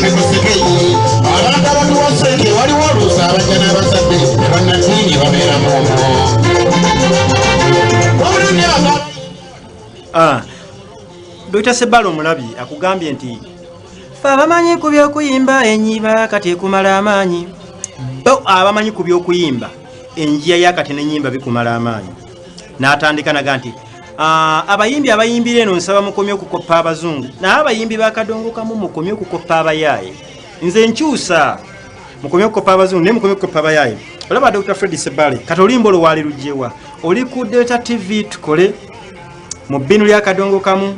sekusikeyi abantu abatuwaseke waliwo oluusi abajja n'abazadde ne bannaddiini babeera muomwo wabulungi Dr. Sebalo Mulabi akugambye nti fe abamanyi ku by'okuyimba enyiba kati ekumala amaanyi bo abamanyi ku by'okuyimba enjiya yakati n'ennyimba bikumala amaanyi n'atandika naga nti abayimbi abayimbira eno nsaba mukomye okukoppa abazungu naye abayimbi bakadongokamu mukomye okukoppa abayaaye nze nkyusa mukomye okukoppa abazungu naye mukomye okukoppa abayaaye olaba Dr. Fred Sebale kati olimba olwali lugyewa oli ku Delta TV tukole mu bbinu lya kadongokamu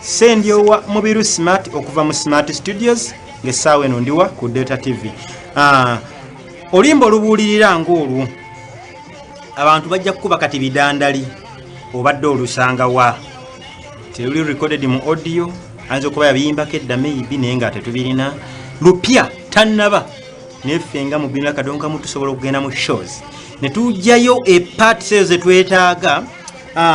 sendiowa mubiru smart okuva mu Smart Studios ng'essaawa eno ndiwa ku Delta TV olimba olubuulirira ng'olwo abantu bajja kukuba kati bidandali obadde olusanga wa teruli recorded mu audio anzo kuba yabiyimbako edda maybe naye nga tetubirina lupya tannaba nefenga mu bina kadonkamu tusobola okugenda mu shows ne tujjayo part sales twetaaga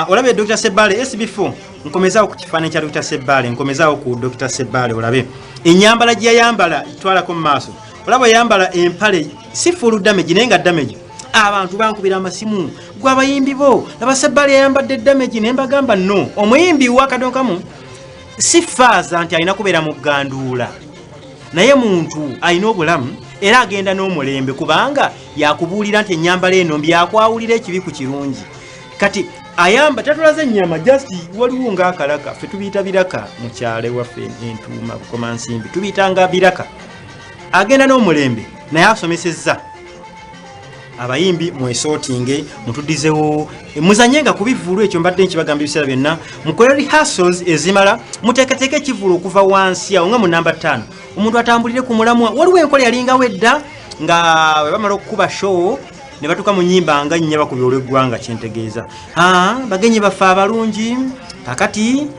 olabe Dr. Sebale SB4 nkomezaawo ku kifaananyi kya Dr. Sebale nkomezaawo ku Dr. Sebale olabe enyambala gye yayambala itwalako mu maaso olaba yambala empale si full damage naye nga damage abantu bankubira amasimu gwa bayimbi bo laba Sebale yayambadde damage ne mbagamba no omuyimbi wa kadonkamu si faaza nti alina kubeera mu gganduula naye muntu alina obulamu era agenda n'omulembe kubanga yakubuulira nti ennyambala eno mbi yakwawulira ekibi ku kirungi kati ayamba tatulaze ennyama just waliwo ng'akalaka ffe tubiyita biraka mu kyalo ewaffe entuuma bukomansimbi tubiyitanga biraka agenda n'omulembe naye asomesezza abayimbi mwesootinge mutudizewo muzanyenga ku bivulu ekyo mbadde nkibagamba ebiseera byonna mukole rehearsals ezimala muteeketeeke ekivulu okuva wansi awo nga mu namba 5 omuntu atambulire ku mulamwa waliwo enkola yalingawo edda nga bwe bamala okukuba show ne batuka mu nnyimba nga nnya bakubya olw'eggwanga kyentegeeza bagenyi baffe abalungi kakati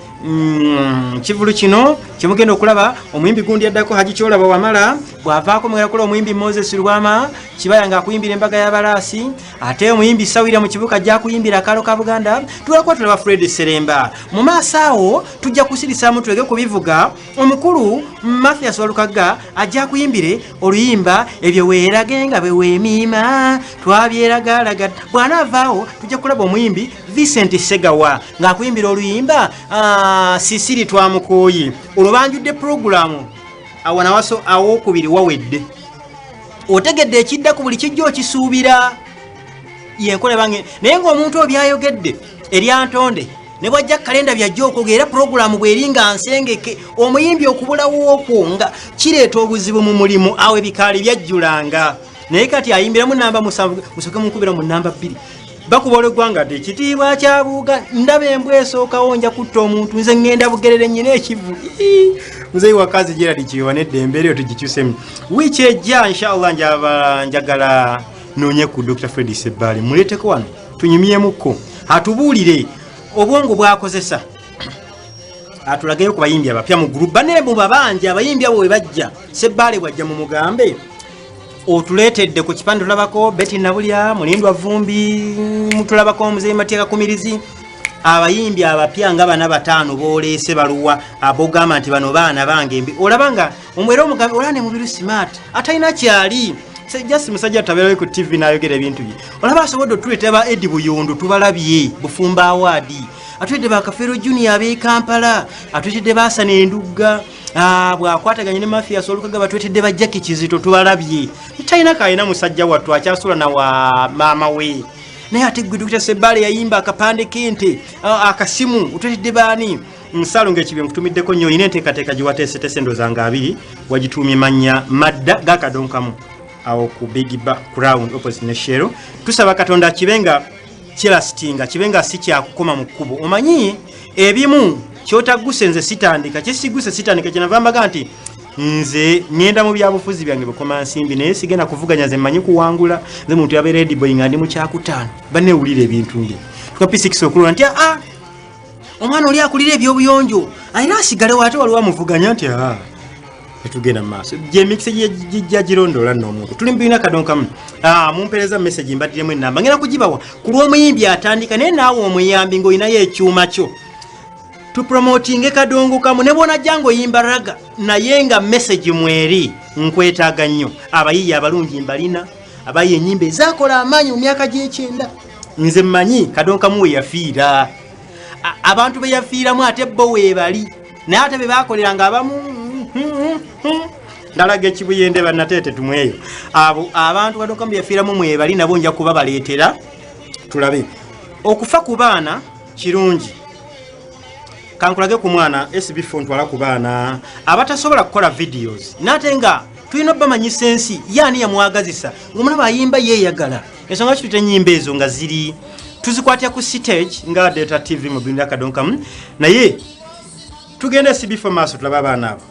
kivulu kino kyemugenda okulaba omuyimbi gundi yaddako Haji Kyolaba Wamala bw'avaako mugenda kukola omuyimbi Moses Lwama Kibaya ng'akuyimbira embaga y'abalaasi ate omuyimbi Sawira mu kibuga ajja kuyimbira akaalo ka Buganda tulaba tulaba Fred Seremba mu maaso awo tujja kusirisaamu tulege kubivuga omukulu Mathias Walukaga ajja kuyimbire oluyimba ebyo weerage nga bwe weemiima twabyeragalaga bw'anaavaawo tujja kulaba omuyimbi Vincent Segawa ng'akuyimbira oluyimba Sisiri Twamukoyi olubanjudde programu awanawaso awokubiri wawedde otegedde ekidda ku buli kijjo okisuubira yenkola bange naye ng'omuntu obyayogedde eryantonde ne bwajja kalenda byajja okwogera programu bweringa nsengeke omuyimbi okubulawo okwonga kireeta obuzibu mu mulimu awo ebikaali byajjulanga naye kati ayimbiramu namba 7 musoke munkubira mu namba 2 bakuba olw'eggwanga dde ekitiibwa kyabuuga ndaba embwa esookawo nja kutta omuntu nze ngenda bugerere nnyina ekivulu muzeyi wakazi Gerald Kiwa n'eddembe eryo tugikyusemu wiiki ejja inshallah njagala noonye ku Dr. Fred Sebale muleeteko wano tunyumyemukko atubuulire obwongo bwakozesa atulageyo ku bayimbi abapya mu group banne mu babanja abayimbi abo we bajja Sebale bwajja mu mugambe otuleetedde ku kipande tulabako Betty Nabulya mulindwa vumbi mutulabako omuzeyi Mateeka Kumirizi abayimbi abapya nga bana 5 booleese baluwa abogama nti bano baana bange mbi olabanga omwera omugambe olane mubiru smart atayina kyali just musajja taberawe ku TV n'ayogera ebintu bye olaba asobodde otuleeta ba Eddie Buyundu tubalabye Bufumba Award atulidde ba Kafero Junior ab'e Kampala atulidde ba Hassan Endugga bwakwataganye ne Mathias Walukaga batwetedde ba Jackie Kizito tubalabye talina kayina musajja wattu akyasula na wa maama we naye ate gwe Dr. Sebale yayimba akapande kente akasimu utwetedde baani nsalo ng'ekibye nkutumiddeko nnyo olina enteekateeka gye wateesetese ndozanga 2 wagitumye manya madda gakadonkamu awo ku Big Crown opposite ne Shero tusaba Katonda kibenga kirasitinga kibenga si kyakukoma mu kkubo omanyi ebimu kyotaguse nze sitandika kyesiguse sitandika kyenavambaga nti nze ngenda mu byabufuzi byange bukoma nsimbi naye sigenda kuvuganya ze mmanyi kuwangula nze muntu yabe ready boy nga ndi mu kyakutaano banewulira ebintu nge tukapisix okulula nti omwana oli akulira ebyobuyonjo ayina asigale wate waliwo amuvuganya nti etugenda maaso gye mix gye girondola n'omuntu tuli mbina kadonkamu mumpereza message mbaddiremu enamba ngenda kugibawa ku lw'omuyimbi atandika naye naawe omuyambi ng'olinayo ekyuma kyo tupromotinge kadongo kamu ne bona jango yimba raga naye nga message mweri nkwetaaga nnyo abayiyi abalungi mbalina abayiyi ennyimba ezakola amaanyi mu myaka gy'ekyenda nze mmanyi kadongo kamu we yafiira abantu be yafiiramu ate bo weebali naye ate be baakoleranga abamu ndalaga ekibuyende bannateete tumweyo abo abantu kadongo kamu yafiiramu mwebali nabo nja kuba baleetera tulabe okufa ku baana kirungi kankulage ku mwana SB4 ntwala ku baana abatasobola kukola videos nate nga tulina obamanyisa ensi yaani yamwagazisa ng'omulaba ayimba yeeyagala ensonga kitute ennyimba ezo nga ziri tuzikwatya ku stage nga Data TV mu bintu akadongo kamu naye tugenda SB4 maaso tulaba abaana abo